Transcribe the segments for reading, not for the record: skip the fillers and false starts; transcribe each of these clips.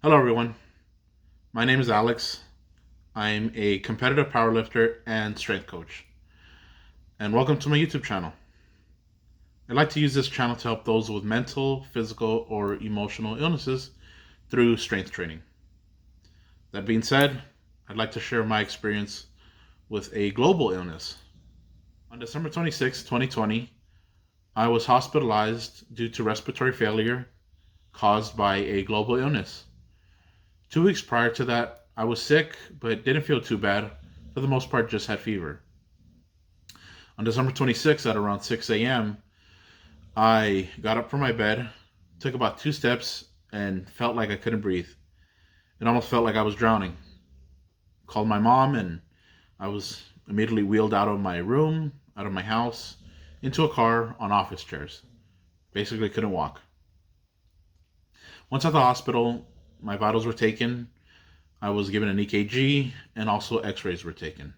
Hello, everyone. My name is Alex. I'm a competitive powerlifter and strength coach. And welcome to my YouTube channel. I'd like to use this channel to help those with mental, physical, or emotional illnesses through strength training. That being said, I'd like to share my experience with a global illness. On December 26, 2020, I was hospitalized due to respiratory failure caused by a global illness. 2 weeks prior to that, I was sick, but didn't feel too bad. For the most part, just had fever. On December 26th at around 6 a.m., I got up from my bed, took about 2 steps, and felt like I couldn't breathe. It almost felt like I was drowning. Called my mom, and I was immediately wheeled out of my room, out of my house, into a car on office chairs. Basically couldn't walk. Once at the hospital, my vitals were taken. I was given an EKG, and also x-rays were taken.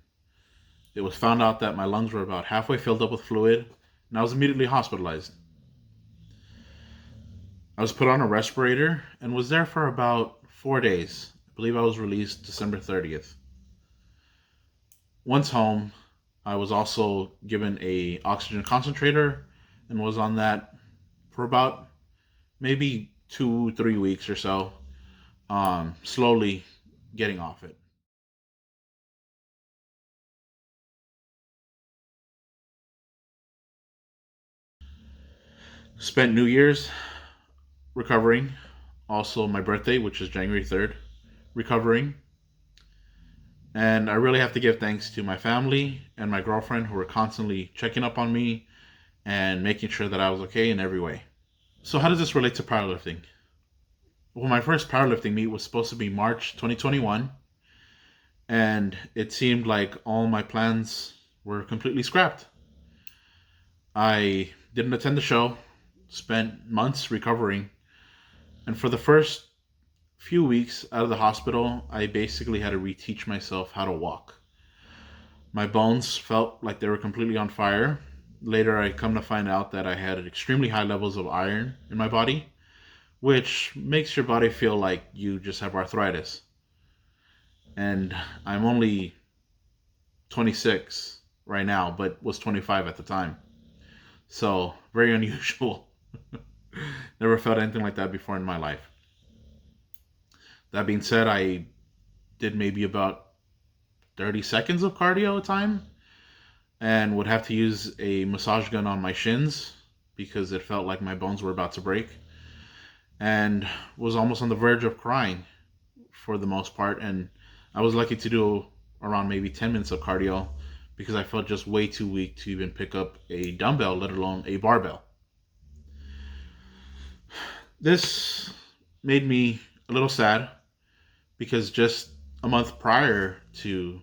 It was found out that my lungs were about halfway filled up with fluid, and I was immediately hospitalized. I was put on a respirator and was there for about 4 days. I believe I was released December 30th. Once home, I was also given a oxygen concentrator and was on that for about maybe 2-3 weeks or so, slowly getting off it. Spent New Year's recovering. Also my birthday, which is January 3rd, recovering. And I really have to give thanks to my family and my girlfriend who were constantly checking up on me and making sure that I was okay in every way. So how does this relate to powerlifting? Well, my first powerlifting meet was supposed to be March 2021, and it seemed like all my plans were completely scrapped. I didn't attend the show, spent months recovering, and for the first few weeks out of the hospital, I basically had to reteach myself how to walk. My bones felt like they were completely on fire. Later, I come to find out that I had extremely high levels of iron in my body, which makes your body feel like you just have arthritis. And I'm only 26 right now, but was 25 at the time. So, very unusual. Never felt anything like that before in my life. That being said, I did maybe about 30 seconds of cardio a time and would have to use a massage gun on my shins because it felt like my bones were about to break, and was almost on the verge of crying for the most part. And I was lucky to do around maybe 10 minutes of cardio because I felt just way too weak to even pick up a dumbbell, let alone a barbell. This made me a little sad because just a month prior to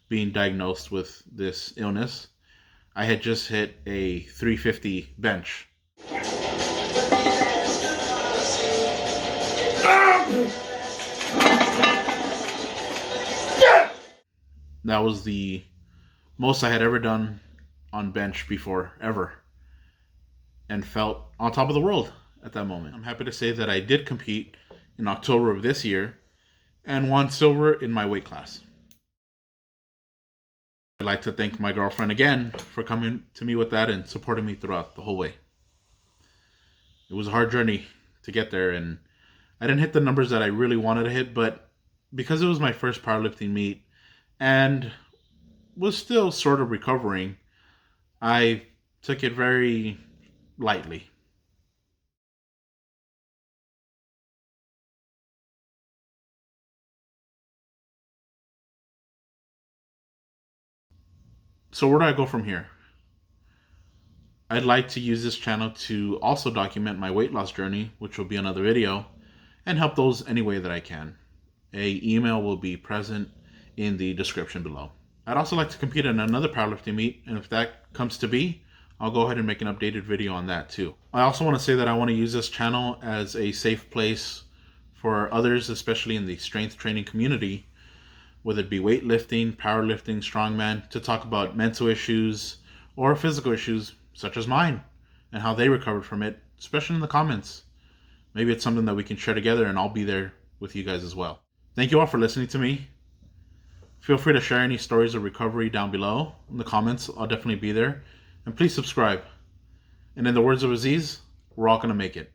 being diagnosed with this illness, I had just hit a 350 bench. That was the most I had ever done on bench before, ever, and felt on top of the world at that moment. I'm happy to say that I did compete in October of this year and won silver in my weight class. I'd like to thank my girlfriend again for coming to me with that and supporting me throughout the whole way. It was a hard journey to get there, and I didn't hit the numbers that I really wanted to hit, but because it was my first powerlifting meet and was still sort of recovering, I took it very lightly. So where do I go from here? I'd like to use this channel to also document my weight loss journey, which will be another video, and help those any way that I can. A email will be present in the description below. I'd also like to compete in another powerlifting meet, and if that comes to be, I'll go ahead and make an updated video on that too. I also want to say that I want to use this channel as a safe place for others, especially in the strength training community, whether it be weightlifting, powerlifting, strongman, to talk about mental issues or physical issues such as mine and how they recovered from it, especially in the comments. Maybe it's something that we can share together, and I'll be there with you guys as well. Thank you all for listening to me. Feel free to share any stories of recovery down below in the comments. I'll definitely be there. And please subscribe. And in the words of Aziz, we're all going to make it.